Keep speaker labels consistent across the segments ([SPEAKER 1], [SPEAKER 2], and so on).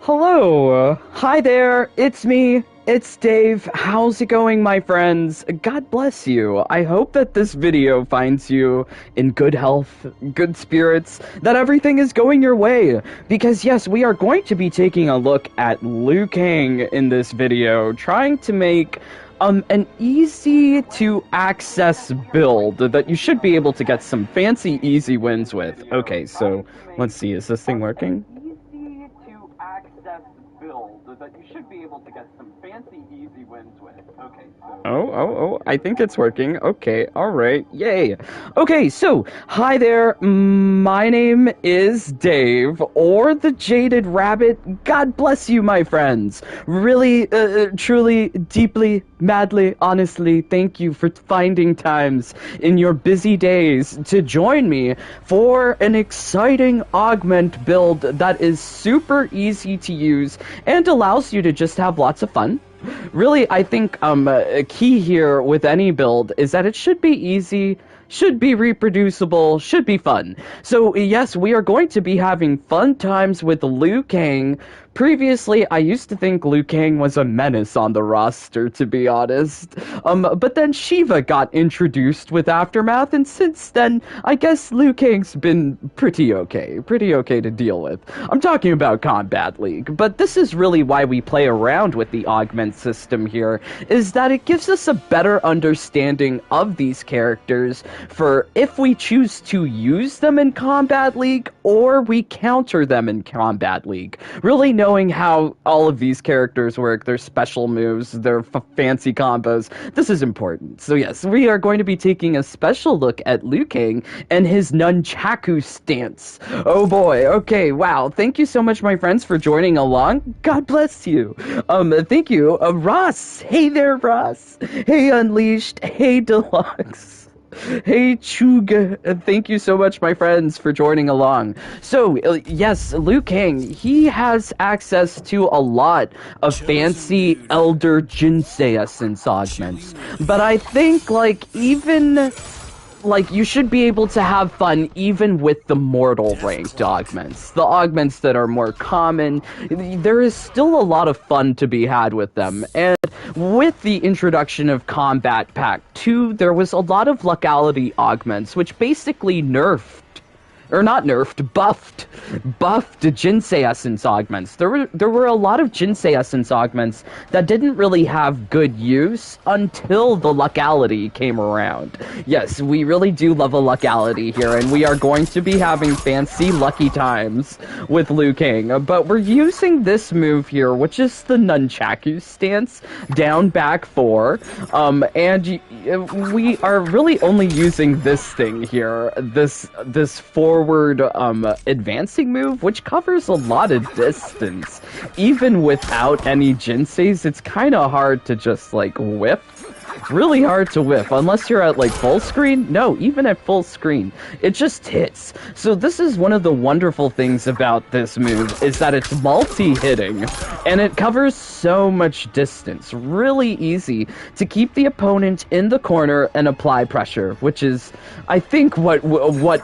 [SPEAKER 1] Hello. Hi there. It's me. It's Dave. How's it going, my friends? God bless you. I hope that this video finds you in good health, good spirits, that everything is going your way. Because yes, we are going to be taking a look at Liu Kang in this video, trying to make an easy to access build that you should be able to get some fancy easy wins with. Okay, so let's see, is this thing working? That you should be able to get some fancy easy wins with. Okay, so... Oh, I think it's working. Okay, alright, yay. Okay, so, hi there, my name is Dave, or the Jaded Rabbit. God bless you, my friends. Really, truly, deeply, madly, honestly, thank you for finding times in your busy days to join me for an exciting augment build that is super easy to use and allows you to just have lots of fun. Really, I think a key here with any build is that it should be easy, should be reproducible, should be fun. So yes, we are going to be having fun times with Liu Kang. Previously, I used to think Liu Kang was a menace on the roster, to be honest. But then Shiva got introduced with Aftermath, and since then, I guess Liu Kang's been pretty okay to deal with. I'm talking about Combat League, but this is really why we play around with the augment system here, is that it gives us a better understanding of these characters for if we choose to use them in Combat League, or we counter them in Combat League. Really knowing how all of these characters work, their special moves, their fancy combos, this is important. So yes, we are going to be taking a special look at Liu Kang and his Nunchaku Stance. Oh boy, okay, wow. Thank you so much, my friends, for joining along. God bless you. Thank you. Ross. Hey there, Ross. Hey, Unleashed. Hey, Deluxe. Hey, Chug, thank you so much, my friends, for joining along. So, yes, Liu Kang, he has access to a lot of fancy Elder Jinsei Essence augments. But I think, you should be able to have fun even with the mortal ranked augments. The augments that are more common, there is still a lot of fun to be had with them. And with the introduction of Combat Pack 2, there was a lot of locality augments, which basically buffed Jinsei Essence augments. There were a lot of Jinsei Essence augments that didn't really have good use until the locality came around. Yes, we really do love a locality here, and we are going to be having fancy lucky times with Liu Kang. But we're using this move here, which is the Nunchaku Stance, down back 4, and we are really only using this thing here, this forward advancing move, which covers a lot of distance. Even without any Jinseis, it's kind of hard to just whiff. Really hard to whiff, unless you're at full screen. No, even at full screen, it just hits. So this is one of the wonderful things about this move, is that it's multi-hitting, and it covers so much distance. Really easy to keep the opponent in the corner and apply pressure, which is, I think, what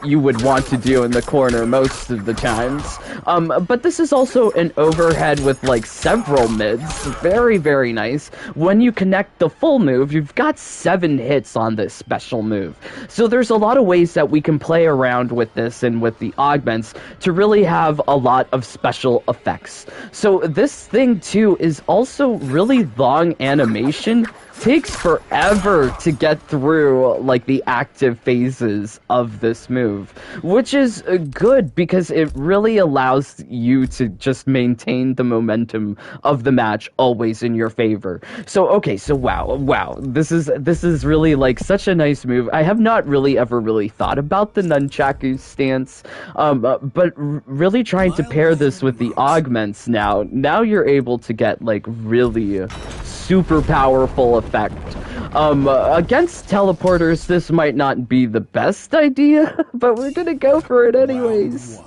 [SPEAKER 1] you would want to do in the corner most of the times. But this is also an overhead with several mids. Very, very nice. When you connect the full move, you've got 7 hits on this special move. So there's a lot of ways that we can play around with this and with the augments to really have a lot of special effects. So this thing too is also really long animation. Takes forever to get through the active phases of this move, which is good because it really allows you to just maintain the momentum of the match always in your favor. So okay, so wow, this is really such a nice move. I have not really ever thought about the Nunchaku Stance, but really trying to pair this with the augments now you're able to get really super powerful effect. Against teleporters, this might not be the best idea, but we're gonna go for it anyways.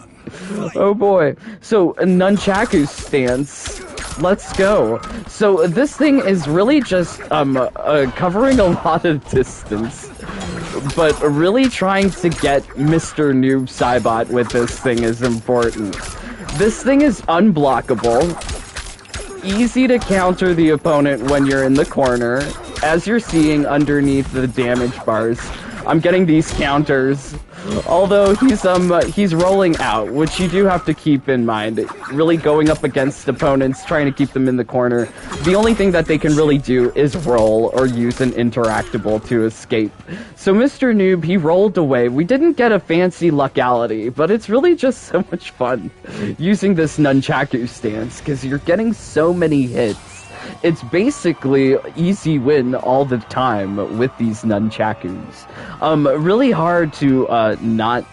[SPEAKER 1] Oh boy. So, Nunchaku Stance. Let's go. So, this thing is really just, covering a lot of distance. But really trying to get Mr. Noob Saibot with this thing is important. This thing is unblockable. Easy to counter the opponent when you're in the corner. As you're seeing underneath the damage bars, I'm getting these counters. Although he's rolling out, which you do have to keep in mind. Really going up against opponents, trying to keep them in the corner. The only thing that they can really do is roll or use an interactable to escape. So Mr. Noob, he rolled away. We didn't get a fancy luckality, but it's really just so much fun using this Nunchaku stance, because you're getting so many hits. It's basically easy win all the time with these nunchakus. Really hard to not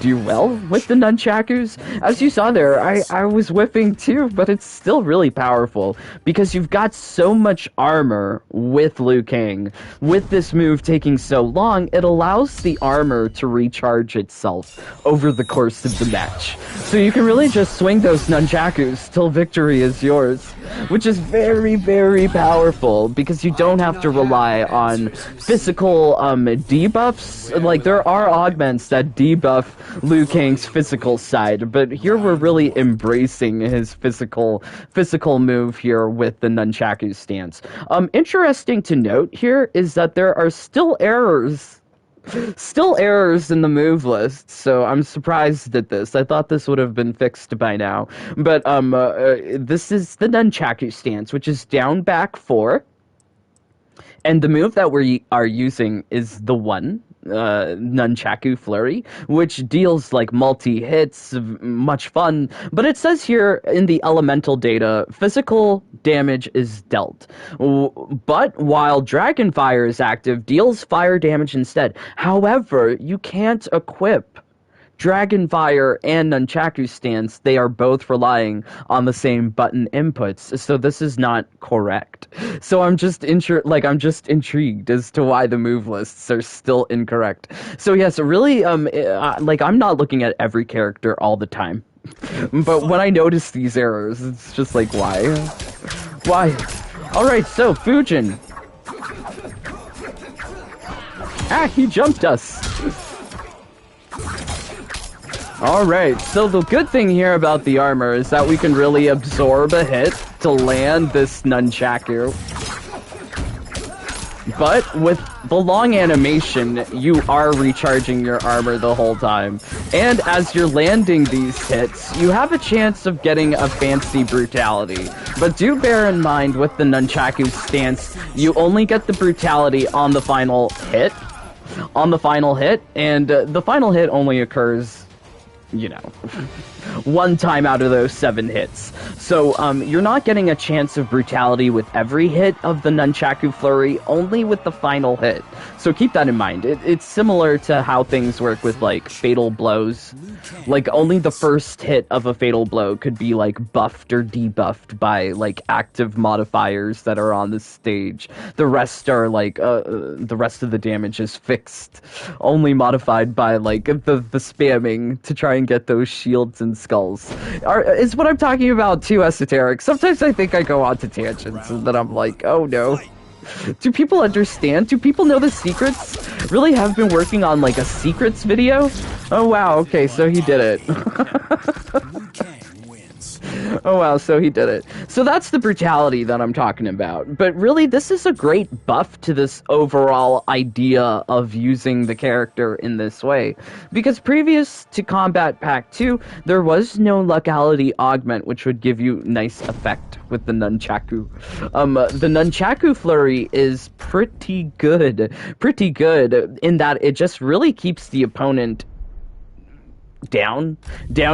[SPEAKER 1] do well with the nunchakus. As you saw there, I was whipping too, but it's still really powerful because you've got so much armor with Liu Kang. With this move taking so long, it allows the armor to recharge itself over the course of the match. So you can really just swing those nunchakus till victory is yours, which is very, very powerful because you don't have to rely on physical debuffs. Like, there are augments that debuff Liu Kang's physical side, but here we're really embracing his physical move here with the Nunchaku stance. Interesting to note here is that there are still errors in the move list, so I'm surprised at this. I thought this would have been fixed by now. But this is the Nunchaku stance, which is down back 4. And the move that we are using is the one, Nunchaku Flurry, which deals like multi-hits, much fun. But it says here in the elemental data, physical damage is dealt. But while Dragon Fire is active, deals fire damage instead. However, you can't equip Dragon Fire and Nunchaku Stance. They are both relying on the same button inputs, so this is not correct. So I'm just intrigued as to why the move lists are still incorrect. So yes, really, like, I'm not looking at every character all the time, but when I notice these errors, it's just like, why? Why? All right, so Fujin. Ah, he jumped us. Alright, so the good thing here about the armor is that we can really absorb a hit to land this Nunchaku. But with the long animation, you are recharging your armor the whole time. And as you're landing these hits, you have a chance of getting a fancy brutality. But do bear in mind with the Nunchaku stance, you only get the brutality on the final hit. And the final hit only occurs, you know, one time out of those 7 hits. So, you're not getting a chance of brutality with every hit of the Nunchaku Flurry, only with the final hit. So keep that in mind. It's similar to how things work with, like, fatal blows. Like, only the first hit of a fatal blow could be, like, buffed or debuffed by, like, active modifiers that are on the stage. The rest are, like, the rest of the damage is fixed. Only modified by, like, the spamming to try and get those shields and skulls. Is what I'm talking about too esoteric? Sometimes I think I go on to tangents and then I'm like, oh no. Do people understand? Do people know the secrets? Really have been working on like a secrets video? Oh wow, okay, so he did it. Oh wow, so he did it. So that's the brutality that I'm talking about. But really, this is a great buff to this overall idea of using the character in this way. Because previous to Combat Pack 2, there was no Lucality Augment, which would give you nice effect with the Nunchaku. The Nunchaku Flurry is pretty good in that it just really keeps the opponent down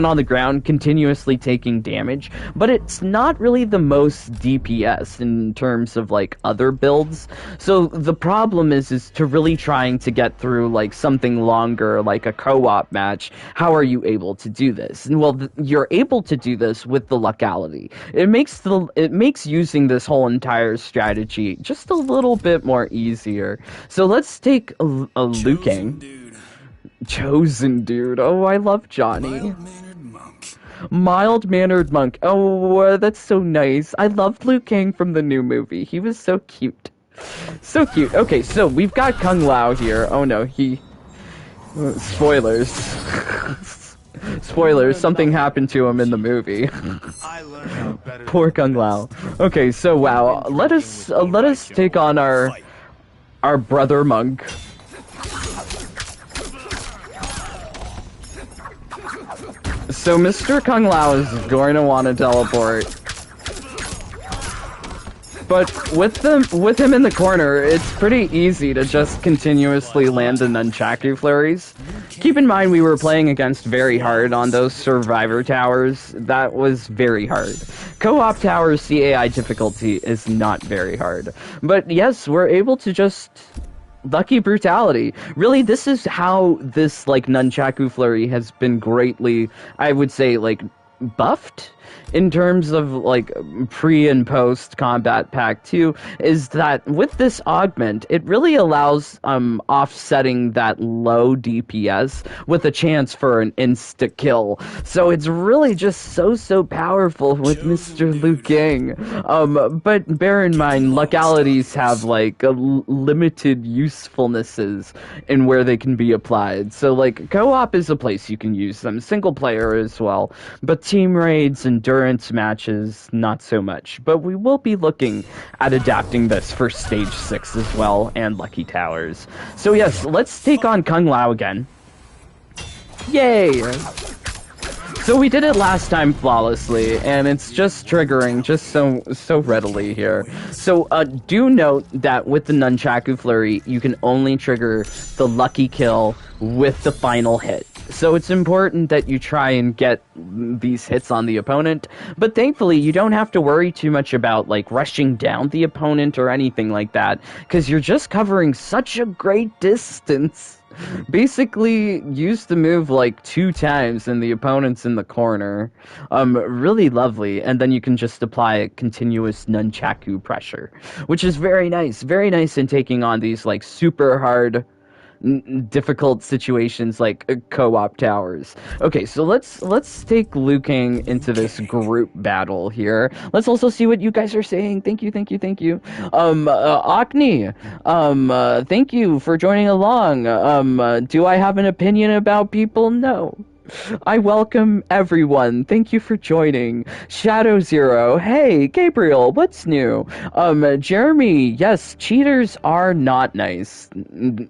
[SPEAKER 1] on the ground, continuously taking damage, but it's not really the most DPS in terms of like other builds. So the problem is to really trying to get through like something longer, like a co-op match. How are you able to do this? And well, you're able to do this with the Lucality. It makes using this whole entire strategy just a little bit more easier. So let's take a Liu Kang. Chosen dude. Oh, I love Johnny. Mild-mannered monk. Oh, that's so nice. I loved Liu Kang from the new movie. He was so cute. So cute. Okay, so we've got Kung Lao here. Oh no, spoilers. Spoilers, something happened to him in the movie. Poor Kung Lao. Okay, so wow, let us take on our brother monk. So Mr. Kung Lao is going to want to teleport. But with him in the corner, it's pretty easy to just continuously land the Nunchaku flurries. Keep in mind we were playing against very hard on those survivor towers. That was very hard. Co-op towers CAI difficulty is not very hard. But yes, we're able to just lucky brutality. Really, this is how this like Nunchaku flurry has been greatly, I would say, like buffed in terms of like pre and post combat pack 2, is that with this augment it really allows offsetting that low DPS with a chance for an insta kill. So it's really just so powerful with Mr. Liu Kang. But bear in mind, localities have like limited usefulnesses in where they can be applied. So like co-op is a place you can use them, single player as well, but team raids, endurance matches, not so much. But we will be looking at adapting this for stage 6 as well, and Lucky Towers. So yes, let's take on Kung Lao again. Yay! So we did it last time flawlessly, and it's just triggering just so readily here. So do note that with the Nunchaku Flurry, you can only trigger the lucky kill with the final hit. So it's important that you try and get these hits on the opponent, but thankfully you don't have to worry too much about like rushing down the opponent or anything like that, because you're just covering such a great distance. Basically, use the move like 2 times and the opponent's in the corner. Really lovely, and then you can just apply a continuous Nunchaku pressure, which is very nice in taking on these like super hard difficult situations like co-op towers. Okay, so let's take Liu Kang into this group battle here. Let's also see what you guys are saying. Thank you. Akni, thank you for joining along. Do I have an opinion about people? No. I welcome everyone. Thank you for joining. Shadow Zero. Hey, Gabriel, what's new? Jeremy, yes, cheaters are not nice.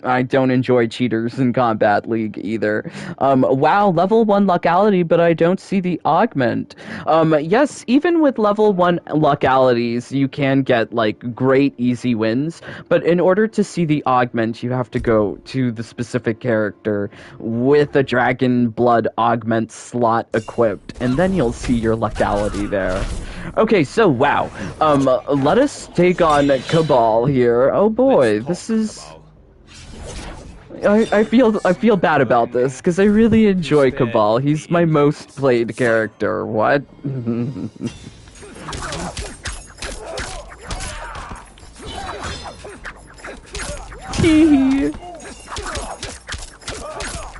[SPEAKER 1] I don't enjoy cheaters in Combat League either. Wow, level 1 locality, but I don't see the augment. Yes, even with level 1 localities, you can get, like, great easy wins, but in order to see the augment, you have to go to the specific character with a dragon blood augment slot equipped, and then you'll see your locality there. Okay, so wow, let us take on Cabal here. Oh boy, this is... I feel bad about this, because I really enjoy Cabal. He's my most played character. What? Hee.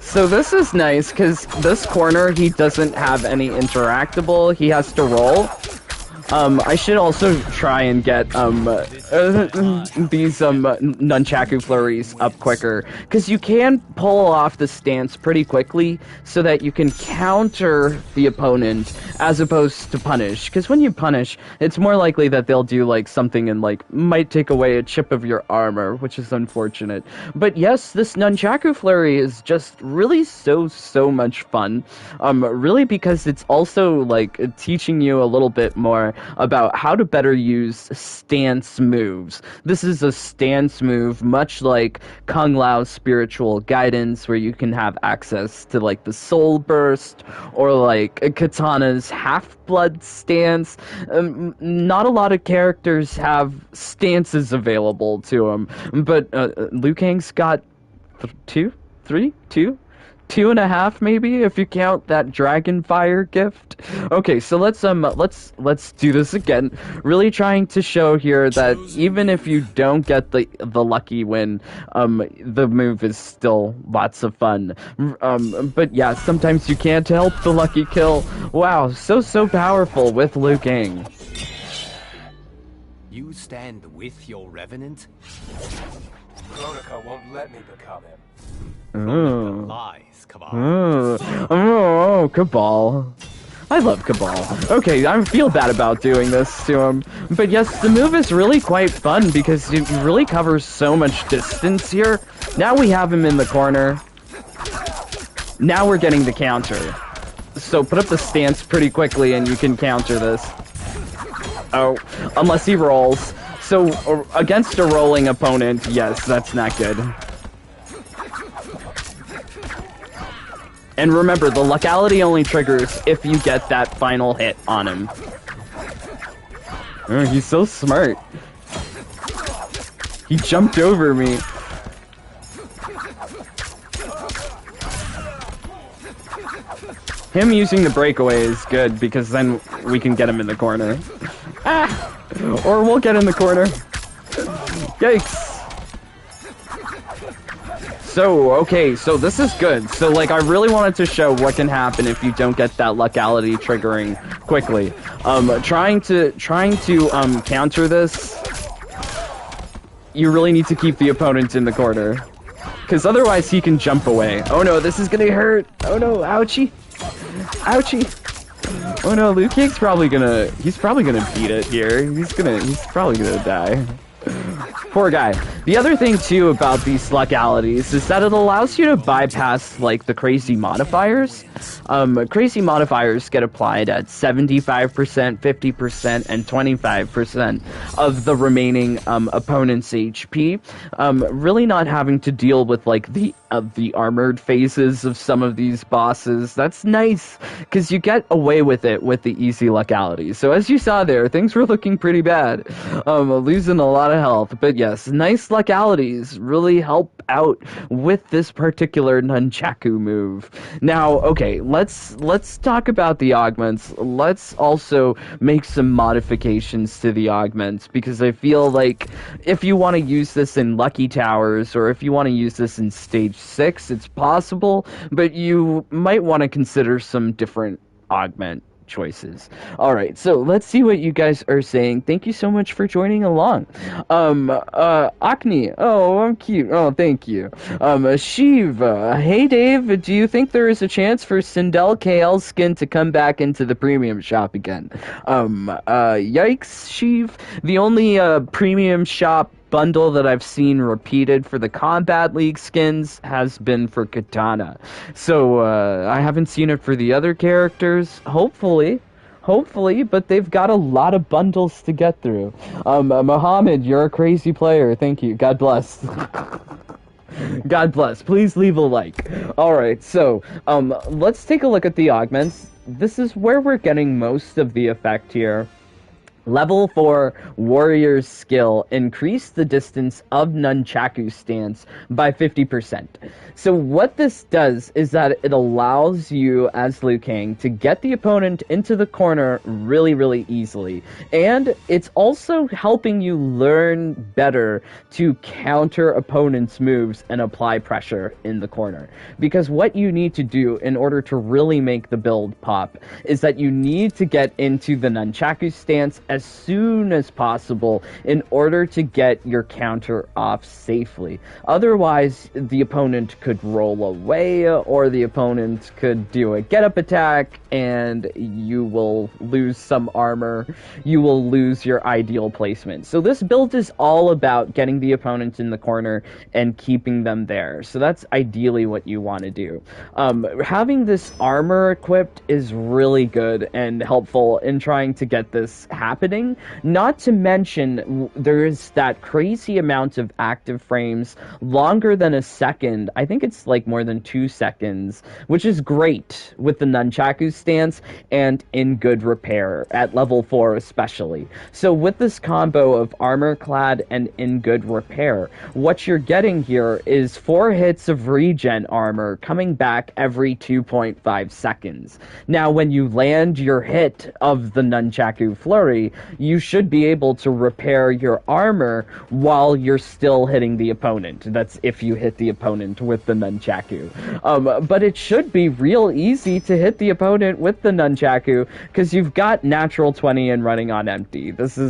[SPEAKER 1] So this is nice, because this corner, he doesn't have any interactable, he has to roll. I should also try and get, these, Nunchaku flurries up quicker, because you can pull off the stance pretty quickly, so that you can counter the opponent, as opposed to punish, because when you punish, it's more likely that they'll do, like, something and, like, might take away a chip of your armor, which is unfortunate. But yes, this Nunchaku flurry is just really so much fun, really because it's also, like, teaching you a little bit more about how to better use stance moves. This is a stance move, much like Kung Lao's spiritual guidance, where you can have access to like the soul burst, or like Katana's half-blood stance. Not a lot of characters have stances available to them, but Liu Kang's got 2, 2.5 maybe, if you count that dragon fire gift. Okay, so let's do this again. Really trying to show here that even if you don't get the lucky win, the move is still lots of fun. But yeah, sometimes you can't help the lucky kill. Wow, so powerful with Liu Kang.
[SPEAKER 2] You stand with your revenant? Kronika won't let me become him.
[SPEAKER 1] Oh.
[SPEAKER 3] Lies, Cabal.
[SPEAKER 1] Oh, Cabal. I love Cabal. Okay, I feel bad about doing this to him. But yes, the move is really quite fun because it really covers so much distance here. Now we have him in the corner. Now we're getting the counter. So put up the stance pretty quickly and you can counter this. Oh, unless he rolls. So against a rolling opponent, yes, that's not good. And remember, the locality only triggers if you get that final hit on him. Oh, he's so smart. He jumped over me. Him using the breakaway is good because then we can get him in the corner. Ah! Or we'll get in the corner. Yikes. So, okay, so this is good. So, like, I really wanted to show what can happen if you don't get that locality triggering quickly. Trying to counter this, you really need to keep the opponent in the corner. Because otherwise he can jump away. Oh no, this is gonna hurt. Oh no, ouchie. Ouchie. Oh no, Liu Kang's probably gonna beat it here. He's probably gonna die. Poor guy. The other thing, too, about these localities is that it allows you to bypass, like, the crazy modifiers. Crazy modifiers get applied at 75%, 50%, and 25% of the remaining opponent's HP. Really not having to deal with, like, the armored phases of some of these bosses. That's nice, because you get away with it with the easy localities. So as you saw there, things were looking pretty bad. Losing a lot of health. But yes, nice localities really help out with this particular Nunchaku move. Now, okay, let's talk about the augments. Let's also make some modifications to the augments, because I feel like if you want to use this in Lucky Towers, or if you want to use this in Stage 6, it's possible, but you might want to consider some different augment choices. Alright, so let's see what you guys are saying. Thank you so much for joining along. Akni, oh, I'm cute. Oh, thank you. Shiv, hey Dave, do you think there is a chance for Sindel KL skin to come back into the premium shop again? Yikes, Shiv. The only premium shop bundle that I've seen repeated for the Combat League skins has been for Katana. So, I haven't seen it for the other characters. Hopefully, but they've got a lot of bundles to get through. Mohammed, you're a crazy player. Thank you. God bless. God bless. Please leave a like. Alright, so, let's take a look at the augments. This is where we're getting most of the effect here. Level 4 Warrior's Skill. Increase the distance of Nunchaku Stance by 50%. So what this does is that it allows you, as Liu Kang, to get the opponent into the corner really, really easily. And it's also helping you learn better to counter opponents' moves and apply pressure in the corner. Because what you need to do in order to really make the build pop is that you need to get into the Nunchaku Stance as soon as possible in order to get your counter off safely. Otherwise, the opponent could roll away, or the opponent could do a get-up attack, and you will lose some armor. You will lose your ideal placement. So this build is all about getting the opponent in the corner and keeping them there. So that's ideally what you want to do. Having this armor equipped is really good and helpful in trying to get this happening. Not to mention, there is that crazy amount of active frames, longer than a second. I think it's like more than 2 seconds, which is great with the Nunchaku Stance and in good repair, at level 4 especially. So with this combo of armor clad and in good repair, what you're getting here is 4 hits of regen armor coming back every 2.5 seconds. Now, when you land your hit of the Nunchaku Flurry, you should be able to repair your armor while you're still hitting the opponent. That's if you hit the opponent with the Nunchaku. But it should be real easy to hit the opponent with the Nunchaku because you've got natural 20 and running on empty. These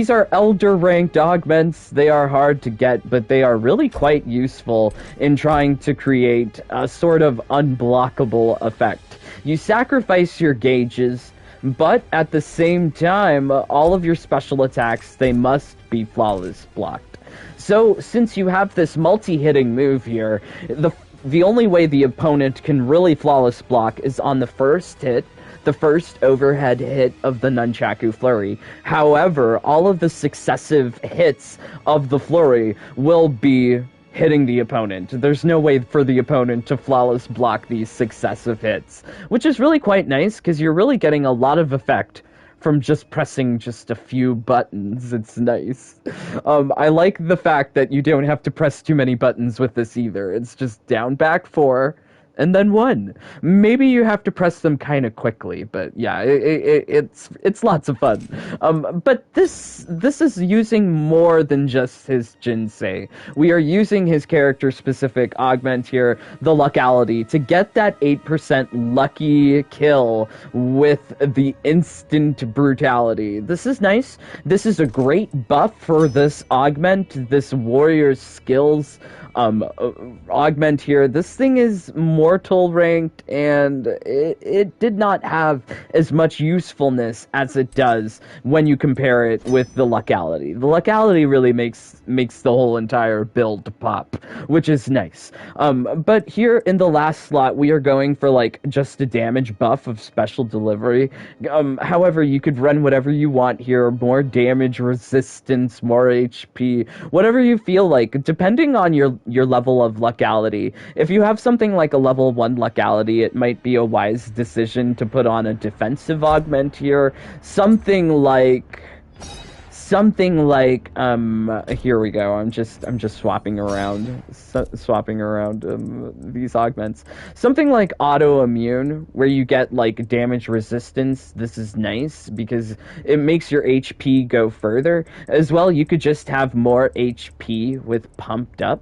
[SPEAKER 1] are elder ranked augments. They are hard to get, but they are really quite useful in trying to create a sort of unblockable effect. You sacrifice your gauges, but at the same time, all of your special attacks, they must be flawless blocked. So, since you have this multi-hitting move here, the only way the opponent can really flawless block is on the first hit, the first overhead hit of the Nunchaku Flurry. However, all of the successive hits of the Flurry will be hitting the opponent. There's no way for the opponent to flawless block these successive hits, which is really quite nice because you're really getting a lot of effect from just pressing just a few buttons. It's nice. I like the fact that you don't have to press too many buttons with this either. It's just down, back, 4, and then 1. Maybe you have to press them kind of quickly, but yeah, it's lots of fun. But this is using more than just his Jinsei. We are using his character-specific augment here, the Luckality, to get that 8% lucky kill with the instant brutality. This is nice. This is a great buff for this augment, this warrior's skills augment here. This thing is mortal ranked, and it did not have as much usefulness as it does when you compare it with the Luckality. The Luckality really makes the whole entire build pop, which is nice. But here in the last slot, we are going for like just a damage buff of special delivery. However, you could run whatever you want here, more damage resistance, more HP, whatever you feel like, depending on your level of Luckality. If you have something like a level 1 Luckality, it might be a wise decision to put on a defensive augment here. Something like here we go. I'm just swapping around these augments. Something like autoimmune, where you get like damage resistance. This is nice because it makes your HP go further. As well, you could just have more HP with pumped up.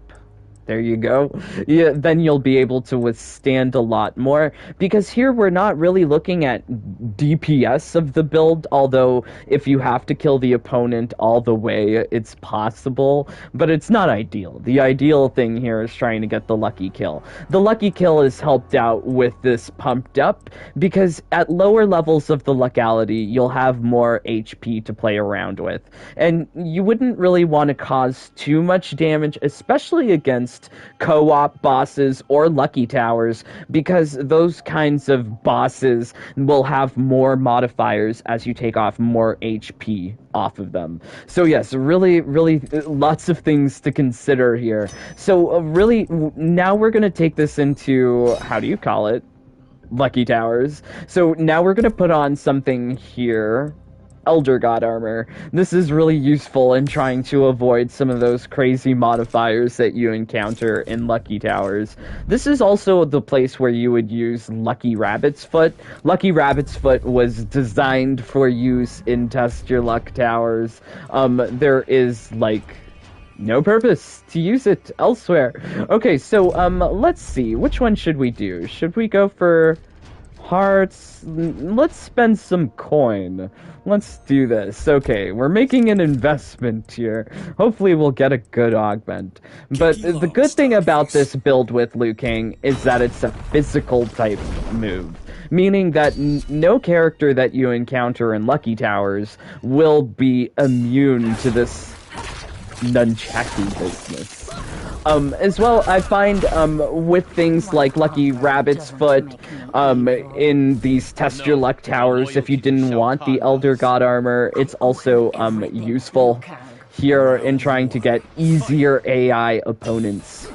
[SPEAKER 1] There you go. Yeah, then you'll be able to withstand a lot more, because here we're not really looking at DPS of the build, although if you have to kill the opponent all the way, it's possible, but it's not ideal. The ideal thing here is trying to get the lucky kill. The lucky kill is helped out with this pumped up, because at lower levels of the Luckality, you'll have more HP to play around with, and you wouldn't really want to cause too much damage, especially against co-op bosses or lucky towers, because those kinds of bosses will have more modifiers as you take off more HP off of them. So yes, really lots of things to consider here. So really, now we're going to take this into, how do you call it? Lucky towers. So now we're going to put on something here. Elder God armor. This is really useful in trying to avoid some of those crazy modifiers that you encounter in Lucky Towers. This is also the place where you would use Lucky Rabbit's Foot. Lucky Rabbit's Foot was designed for use in Test Your Luck Towers. There is, like, no purpose to use it elsewhere. Okay, so, let's see. Which one should we do? Should we go for hearts? Let's spend some coin. Let's do this. Okay, we're making an investment here. Hopefully we'll get a good augment. But the good thing about this build with Liu Kang is that it's a physical type move. Meaning that no character that you encounter in Lucky Towers will be immune to this Nunchaku business. As well, I find with things like Lucky Rabbit's Foot, in these Test Your Luck Towers, if you didn't want the Elder God armor, it's also useful here in trying to get easier AI opponents.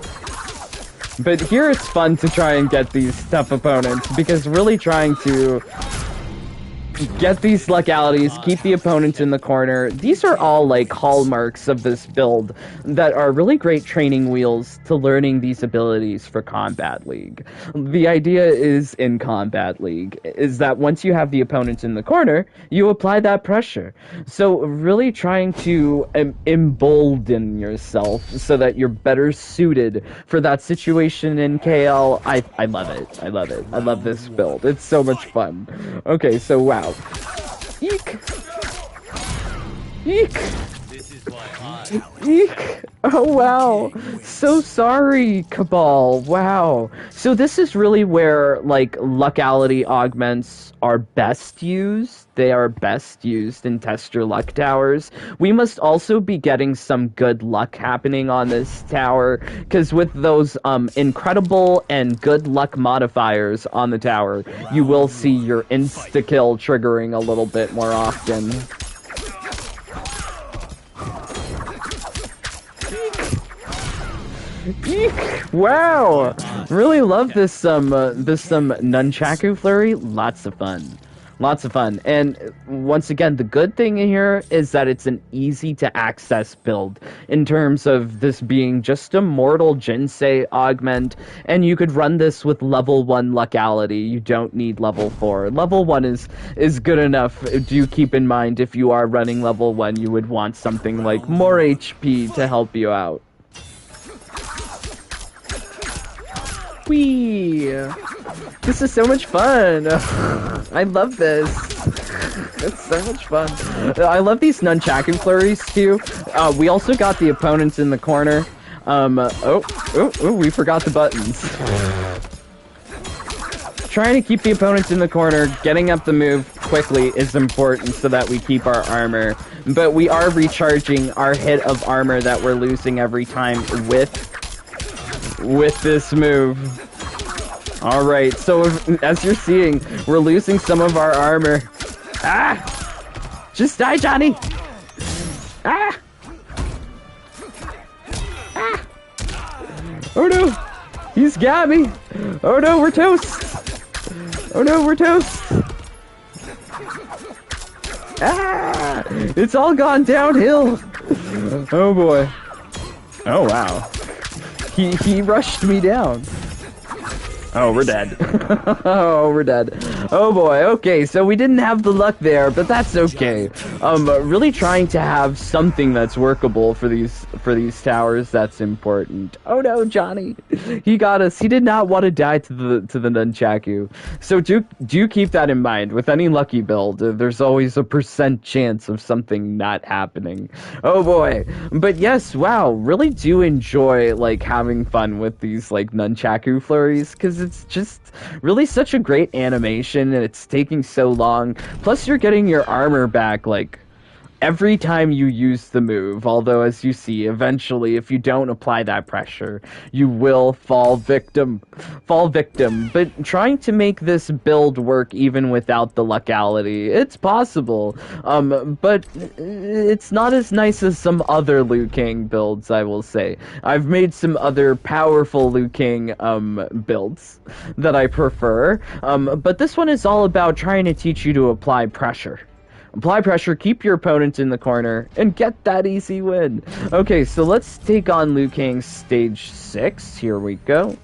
[SPEAKER 1] But here it's fun to try and get these tough opponents, because really trying to Get these legalities, keep the opponent in the corner. These are all like hallmarks of this build that are really great training wheels to learning these abilities for Combat League. The idea is in Combat League is that once you have the opponent in the corner, you apply that pressure. So really trying to embolden yourself so that you're better suited for that situation in KL. I love it. I love it. I love this build. It's so much fun. Okay, so wow. Eek! Eek! Eek! Oh wow! So sorry, Cabal. Wow. So this is really where, like, luckality augments are best used. They are best used in tester luck towers. We must also be getting some good luck happening on this tower, because with those incredible and good luck modifiers on the tower, you will see your insta-kill triggering a little bit more often. Eek! Wow! Really love this Nunchaku flurry. Lots of fun. Lots of fun. And once again, the good thing here is that it's an easy to access build in terms of this being just a mortal Jinsei augment, and you could run this with level 1 luckality. You don't need level 4. Level 1 is good enough. Do keep in mind, if you are running level 1, you would want something like more HP to help you out. Whee! This is so much fun. I love this. It's so much fun. I love these Nunchaku flurries too. We also got the opponents in the corner. We forgot the buttons. Trying to keep the opponents in the corner, getting up the move quickly is important so that we keep our armor. But we are recharging our hit of armor that we're losing every time with this move. Alright, so as you're seeing, we're losing some of our armor. Ah! Just die, Johnny! Ah! Ah! Oh no! He's got me! Oh no, we're toast! Oh no, we're toast! Ah! It's all gone downhill! Oh boy. Oh wow. He rushed me down. Oh, we're dead. Oh, we're dead. Oh boy, okay, so we didn't have the luck there, but that's okay. Really trying to have something that's workable for these towers, that's important. Oh no, Johnny. He got us. He did not want to die to the Nunchaku. So do keep that in mind. With any lucky build, there's always a % chance of something not happening. Oh boy. But yes, wow, really do enjoy, like, having fun with these, like, Nunchaku flurries, because it's just really such a great animation, and it's taking so long. Plus, you're getting your armor back, like, every time you use the move. Although, as you see, eventually, if you don't apply that pressure, you will fall victim. But trying to make this build work even without the luckality, it's possible. But it's not as nice as some other Liu Kang builds, I will say. I've made some other powerful Liu Kang builds that I prefer. But this one is all about trying to teach you to apply pressure. Apply pressure, keep your opponent in the corner, and get that easy win. Okay, so let's take on Liu Kang's stage 6. Here we go.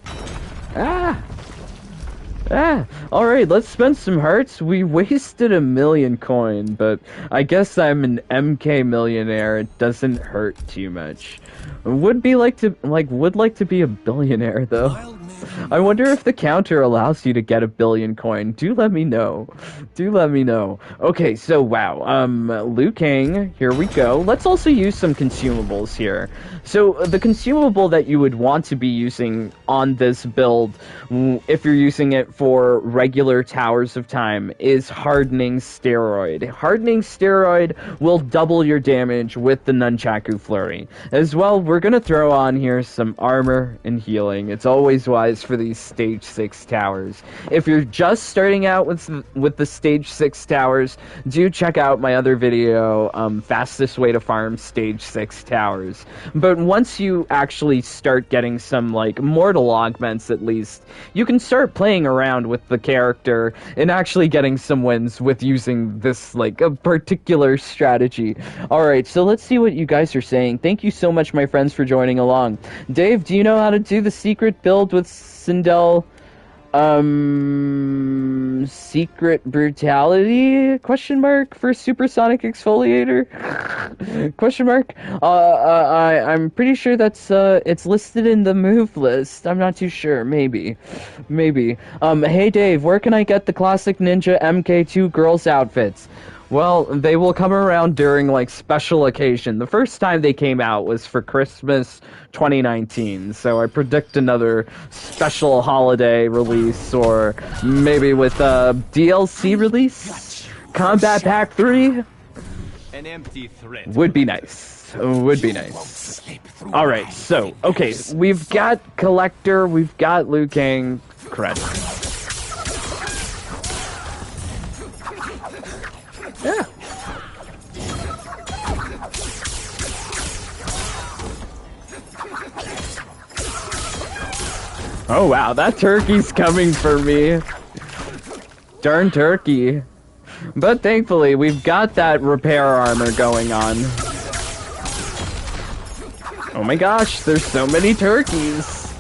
[SPEAKER 1] Alright, let's spend some hearts. We wasted 1,000,000 coin, but I guess I'm an MK millionaire. It doesn't hurt too much. Would like to be a billionaire, though. I wonder if the counter allows you to get 1,000,000,000 coin. Do let me know. Okay, so wow. Liu Kang, here we go. Let's also use some consumables here. So the consumable that you would want to be using on this build, if you're using it for regular Towers of Time, is Hardening Steroid. Hardening Steroid will double your damage with the Nunchaku Flurry. As well, we're gonna throw on here some armor and healing. It's always wise damage-wise for these stage 6 towers. If you're just starting out with the stage 6 towers, do check out my other video, fastest way to farm stage 6 towers. But once you actually start getting some, like, mortal augments at least, you can start playing around with the character and actually getting some wins with using this, like, a particular strategy. Alright, so let's see what you guys are saying. Thank you so much, my friends, for joining along. Dave, do you know how to do the secret build with Sindel? Secret brutality? Question mark for supersonic exfoliator? Question mark? I'm pretty sure that's, it's listed in the move list. I'm not too sure. Maybe. Hey Dave, where can I get the classic ninja MK2 girls outfits? Well, they will come around during, like, special occasion. The first time they came out was for Christmas 2019, so I predict another special holiday release, or maybe with a DLC release? Combat Pack 3?
[SPEAKER 3] An empty threat.
[SPEAKER 1] Would be nice. Alright, so, okay, we've got Collector, we've got Liu Kang, credit. Yeah. Oh wow, that turkey's coming for me. Darn turkey. But thankfully, we've got that repair armor going on. Oh my gosh, there's so many turkeys.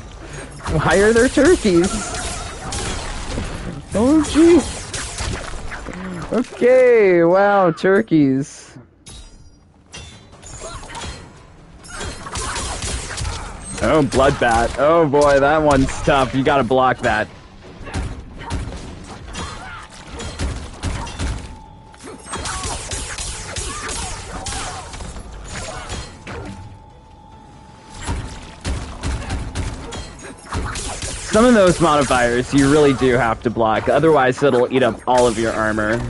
[SPEAKER 1] Why are there turkeys? Oh jeez. Okay, wow, turkeys. Oh, bloodbat. Oh boy, that one's tough. You gotta block that. Some of those modifiers you really do have to block, otherwise it'll eat up all of your armor.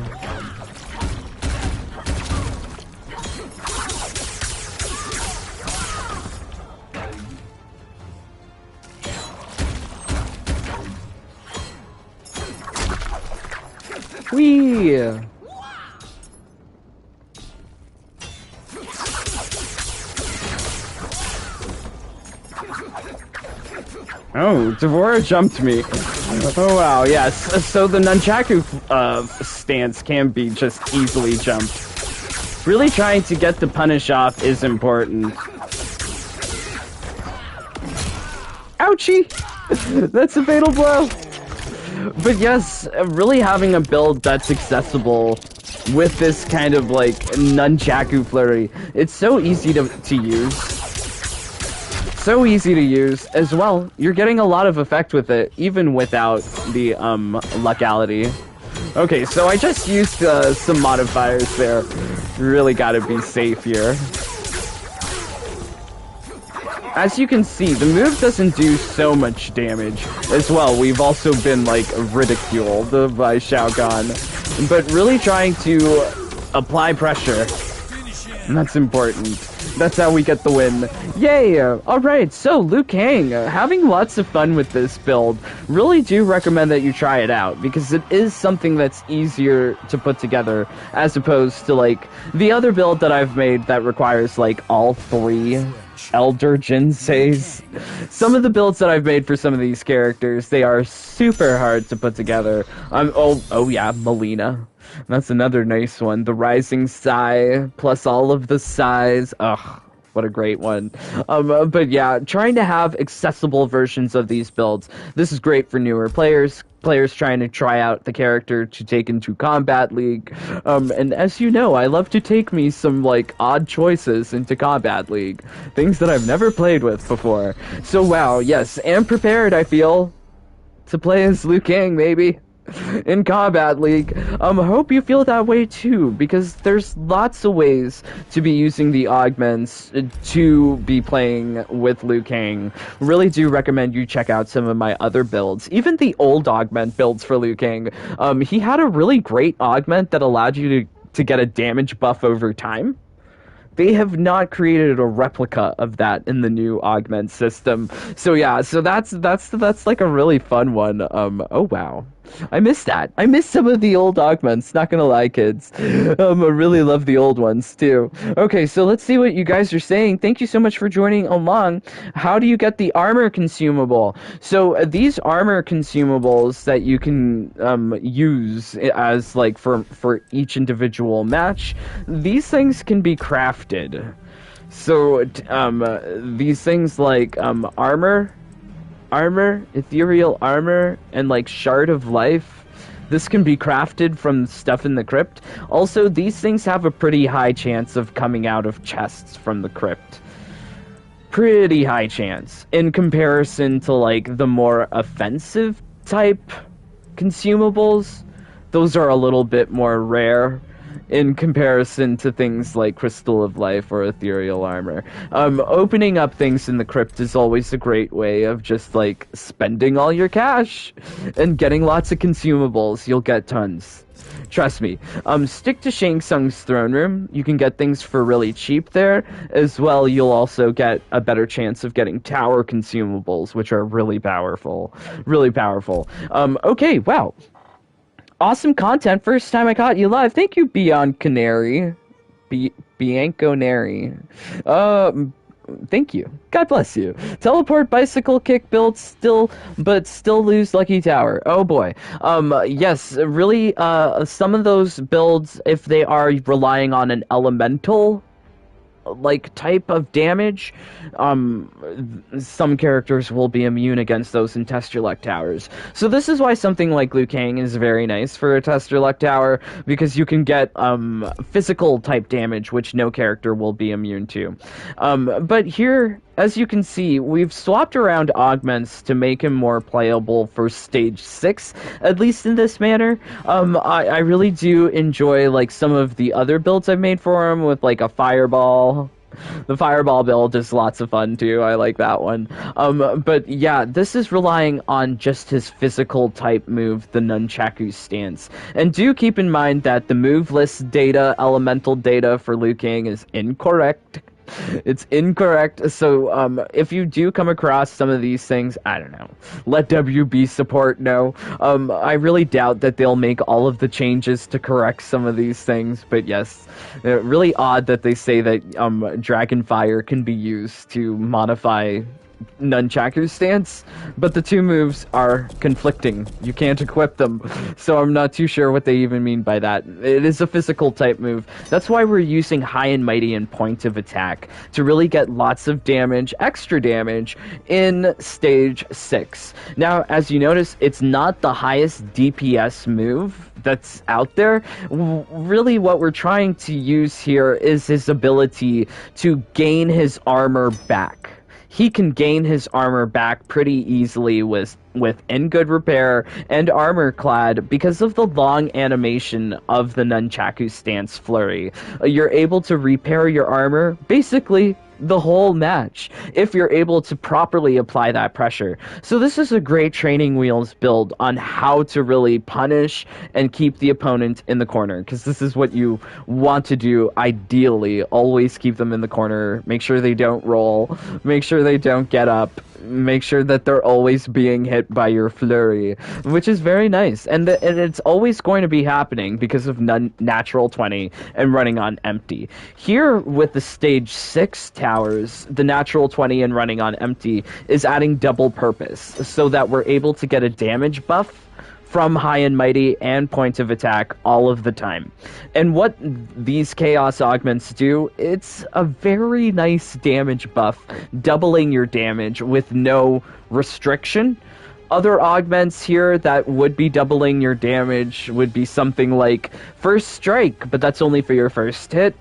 [SPEAKER 1] Whee! Oh, Devora jumped me. Oh wow, yes. So the Nunchaku stance can be just easily jumped. Really trying to get the punish off is important. Ouchie! That's a fatal blow! But yes, really having a build that's accessible with this kind of, like, Nunchaku flurry. It's so easy to use. So easy to use. As well, you're getting a lot of effect with it, even without the, lucality. Okay, so I just used, some modifiers there. Really gotta be safe here. As you can see, the move doesn't do so much damage. As well, we've also been, like, ridiculed by Shao Kahn. But really trying to apply pressure. And that's important. That's how we get the win. Yay! Alright, so Liu Kang, having lots of fun with this build. Really do recommend that you try it out, because it is something that's easier to put together, as opposed to, like, the other build that I've made that requires, like, all three Elder Jinseis. Some of the builds that I've made for some of these characters, they are super hard to put together. Oh yeah, Melina. That's another nice one. The Rising Sai, plus all of the Sais. Ugh, what a great one. But yeah, trying to have accessible versions of these builds. This is great for newer players trying to try out the character to take into Combat League. And as you know, I love to take me some, like, odd choices into Combat League. Things that I've never played with before. So wow, yes, am prepared, I feel, to play as Liu Kang, maybe. In Combat League. Hope you feel that way too, because there's lots of ways to be using the augments to be playing with Liu Kang. Really do recommend you check out some of my other builds, even the old augment builds for Liu Kang. He had a really great augment that allowed you to get a damage buff over time. they have not created a replica of that in the new augment system. So yeah, so that's like a really fun one. Oh wow. I miss that. I miss some of the old augments, not gonna lie, kids. I really love the old ones too. Okay, so let's see what you guys are saying. Thank you so much for joining along. How do you get the armor consumable? So these armor consumables that you can use as like for each individual match, these things can be crafted. So these things like armor, ethereal armor, and like shard of life. This can be crafted from stuff in the crypt. Also, these things have a pretty high chance of coming out of chests from the crypt. Pretty high chance in comparison to like the more offensive type consumables. Those are a little bit more rare in comparison to things like Crystal of Life or Ethereal Armor. Opening up things in the crypt is always a great way of just, like, spending all your cash and getting lots of consumables. You'll get tons. Trust me. Stick to Shang Tsung's throne room. You can get things for really cheap there. As well, you'll also get a better chance of getting tower consumables, which are really powerful. Really powerful. Okay, wow. Awesome content. First time I caught you live. Thank you, Beyond Canary. Bianco Neri. Thank you. God bless you. Teleport, bicycle, kick, build, still lose Lucky Tower. Oh boy. Yes, really, some of those builds, if they are relying on an elemental like type of damage, some characters will be immune against those in Test Your Luck towers. So this is why something like Liu Kang is very nice for a Test Your Luck tower, because you can get physical type damage, which no character will be immune to. But here, as you can see, we've swapped around augments to make him more playable for stage 6, at least in this manner. I really do enjoy like some of the other builds I've made for him with like a fireball. The fireball build is lots of fun too. I like that one. But yeah, this is relying on just his physical type move, the Nunchaku Stance. And do keep in mind that the move list data, elemental data for Liu Kang is incorrect. It's incorrect. So if you do come across some of these things, I don't know, let WB support know. I really doubt that they'll make all of the changes to correct some of these things, but yes, really odd that they say that Dragon Fire can be used to modify Nunchaku Stance, but the two moves are conflicting. You can't equip them, so I'm not too sure what they even mean by that. It is a physical type move. That's why we're using High and Mighty and Point of Attack to really get lots of damage, extra damage, in stage 6. Now, as you notice, it's not the highest DPS move that's out there. Really, what we're trying to use here is his ability to gain his armor back. He can gain his armor back pretty easily with In Good Repair and Armor Clad because of the long animation of the Nunchaku Stance Flurry. You're able to repair your armor basically the whole match if you're able to properly apply that pressure. So this is a great training wheels build on how to really punish and keep the opponent in the corner, because this is what you want to do ideally. Always keep them in the corner, make sure they don't roll, make sure they don't get up, make sure that they're always being hit by your flurry, which is very nice. And it's always going to be happening because of natural 20 and running on empty. Here with the stage 6 towers, the natural 20 and running on empty is adding double purpose so that we're able to get a damage buff from High and Mighty and Point of Attack all of the time. And what these Chaos Augments do, it's a very nice damage buff, doubling your damage with no restriction. Other augments here that would be doubling your damage would be something like First Strike, but that's only for your first hit.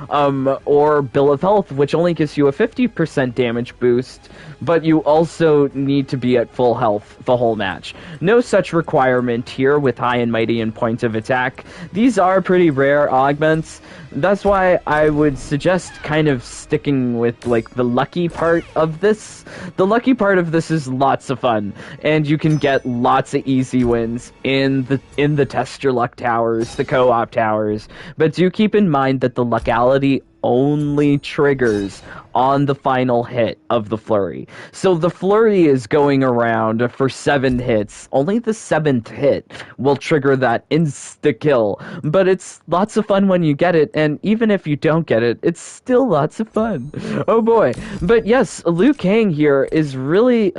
[SPEAKER 1] Or Bill of Health, which only gives you a 50% damage boost, but you also need to be at full health the whole match. No such requirement here with High and Mighty and Point of Attack. These are pretty rare augments. That's why I would suggest kind of sticking with like the lucky part of this. The lucky part of this is lots of fun, and you can get lots of easy wins in the Test Your Luck towers, the co-op towers. But do keep in mind that the luckality only triggers on the final hit of the flurry. So the flurry is going around for 7 hits. Only the 7th hit will trigger that insta-kill. But it's lots of fun when you get it, and even if you don't get it, it's still lots of fun. Oh boy. But yes, Liu Kang here is really,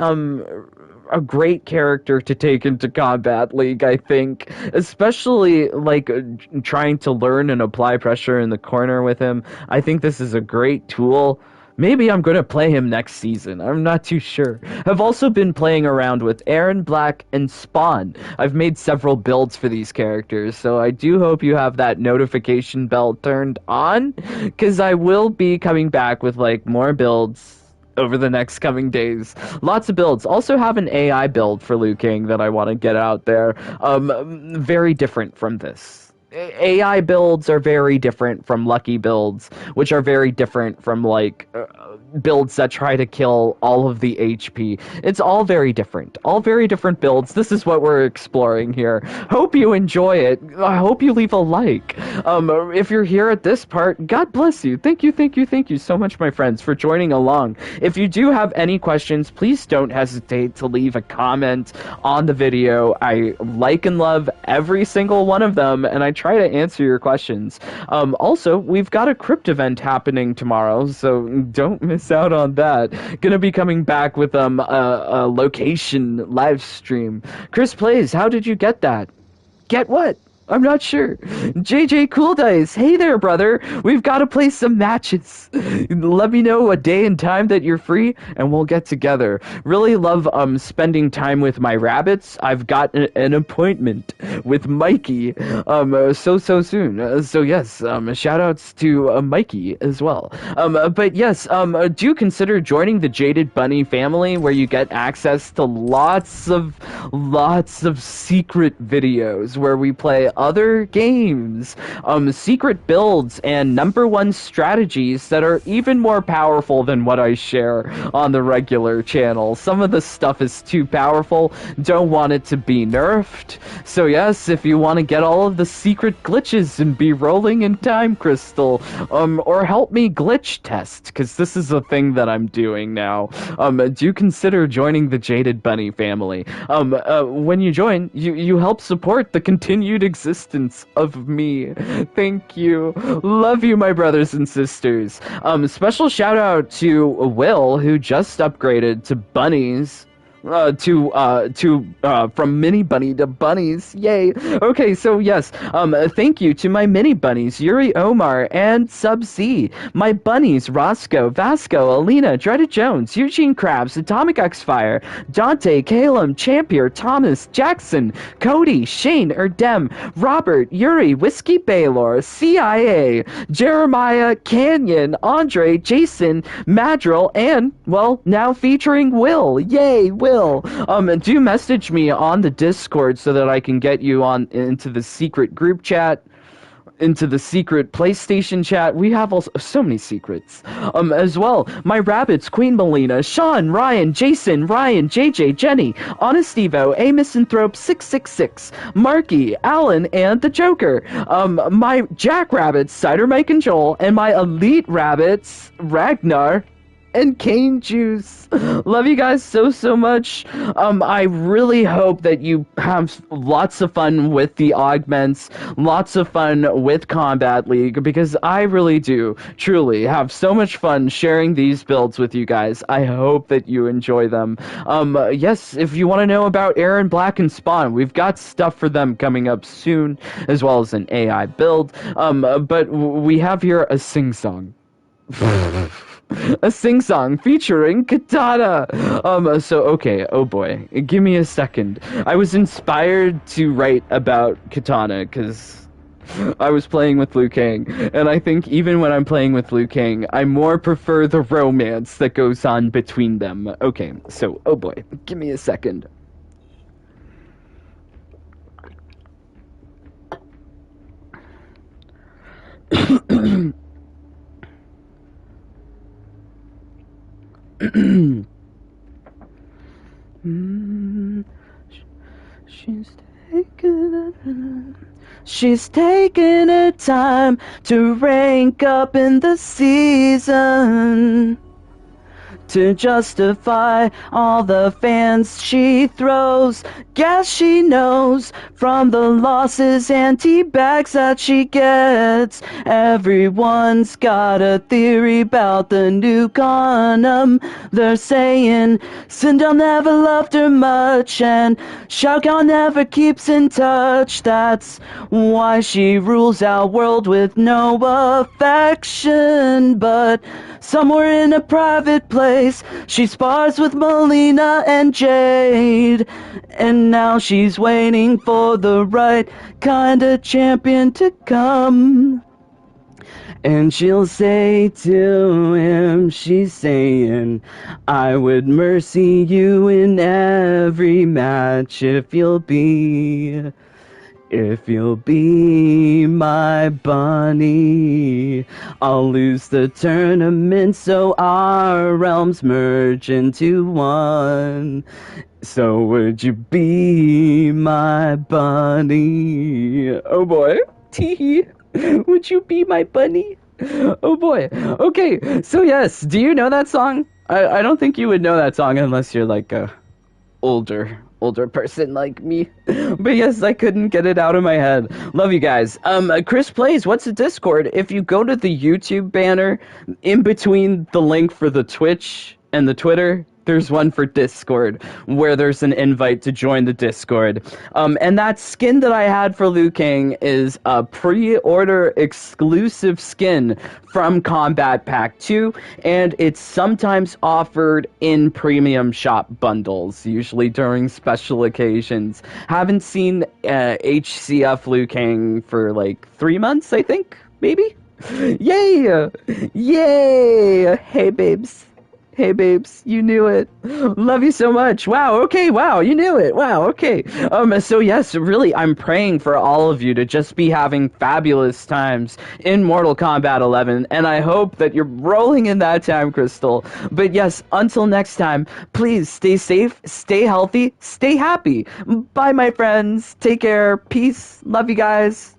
[SPEAKER 1] a great character to take into Combat League, I think. Especially, like, trying to learn and apply pressure in the corner with him. I think this is a great tool. Maybe I'm going to play him next season. I'm not too sure. I've also been playing around with Aaron Black and Spawn. I've made several builds for these characters, so I do hope you have that notification bell turned on, because I will be coming back with, like, more builds over the next coming days. Lots of builds. Also have an AI build for Liu Kang that I want to get out there. Very different from this. AI builds are very different from lucky builds, which are very different from, like, builds that try to kill all of the HP. It's all very different. All very different builds. This is what we're exploring here. Hope you enjoy it. I hope you leave a like. If you're here at this part, God bless you. Thank you so much, my friends, for joining along. If you do have any questions, please don't hesitate to leave a comment on the video. I like and love every single one of them, and I try to answer your questions. Also, we've got a crypt event happening tomorrow, so don't miss out on that. Gonna be coming back with a location live stream. Chris Plays, how did you get that? Get what? I'm not sure. JJ Cool Dice, hey there, brother. We've got to play some matches. Let me know a day and time that you're free, and we'll get together. Really love spending time with my rabbits. I've got an appointment with Mikey so soon. So yes, shout outs to Mikey as well. But yes, do consider joining the Jaded Bunny family, where you get access to lots of secret videos where we play other games, secret builds, and #1 strategies that are even more powerful than what I share on the regular channel. Some of the stuff is too powerful, don't want it to be nerfed. So yes, if you want to get all of the secret glitches and be rolling in Time Crystal, or help me glitch test, because this is a thing that I'm doing now, do consider joining the Jaded Bunny family. When you join, you help support the continued existence of me. Thank you. Love you, my brothers and sisters. Special shout out to Will, who just upgraded to bunnies. From mini bunny to bunnies. Yay. Okay, so yes, thank you to my mini bunnies, Yuri Omar and Sub Z, my bunnies, Roscoe, Vasco, Alina, Dreaded Jones, Eugene Krabs, Atomic X-Fire, Dante, Calum, Champier, Thomas, Jackson, Cody, Shane, Erdem, Robert, Yuri, Whiskey Baylor, CIA, Jeremiah, Canyon, Andre, Jason, Madrill, and, well, now featuring Will. Yay, Will. Do message me on the Discord so that I can get you on into the secret group chat, into the secret PlayStation chat. We have so many secrets. As well, my rabbits, Queen Melina, Sean, Ryan, Jason, Ryan, JJ, Jenny, Honest Evo, A Misanthrope 666, Marky, Alan, and the Joker. My Jack Rabbits, Cider Mike and Joel, and my elite rabbits, Ragnar and Cane Juice. Love you guys so much. I really hope that you have lots of fun with the augments, lots of fun with Combat League, because I really do truly have so much fun sharing these builds with you guys. I hope that you enjoy them. Yes, if you want to know about Aaron Black and Spawn, we've got stuff for them coming up soon, as well as an AI build. But we have here a sing-song. A sing-song featuring Katana. So, okay, oh boy, give me a second. I was inspired to write about Katana, because I was playing with Liu Kang, and I think even when I'm playing with Liu Kang, I more prefer the romance that goes on between them. Okay, so, oh boy, give me a second. she's taking her time to rank up in the season, to justify all the fans she throws. Guess she knows from the losses and teabags that she gets. Everyone's got a theory about the new Gundam. They're saying Sindel never loved her much, and Shao Kahn never keeps in touch. That's why she rules our world with no affection. But somewhere in a private place, she spars with Melina and Jade. And now she's waiting for the right kind of champion to come. And she'll say to him, she's saying, I would mercy you in every match if you'll be my bunny. I'll lose the tournament so our realms merge into one. So would you be my bunny? Oh boy. Teehee. Would you be my bunny? Oh boy. Okay, so yes, do you know that song? I don't think you would know that song unless you're like a older person like me. But yes, I couldn't get it out of my head. Love you guys. Chris Plays, what's the Discord? If you go to the YouTube banner, in between the link for the Twitch and the Twitter, there's one for Discord, where there's an invite to join the Discord. And that skin that I had for Liu Kang is a pre-order exclusive skin from Combat Pack 2, and it's sometimes offered in premium shop bundles, usually during special occasions. Haven't seen HCF Liu Kang for like 3 months, I think, maybe? Yay! Yay! Hey, babes. Hey, babes, you knew it. Love you so much. Wow, okay, wow, you knew it. Wow, okay. So yes, really, I'm praying for all of you to just be having fabulous times in Mortal Kombat 11, and I hope that you're rolling in that time crystal. But yes, until next time, please stay safe, stay healthy, stay happy. Bye, my friends. Take care. Peace. Love you guys.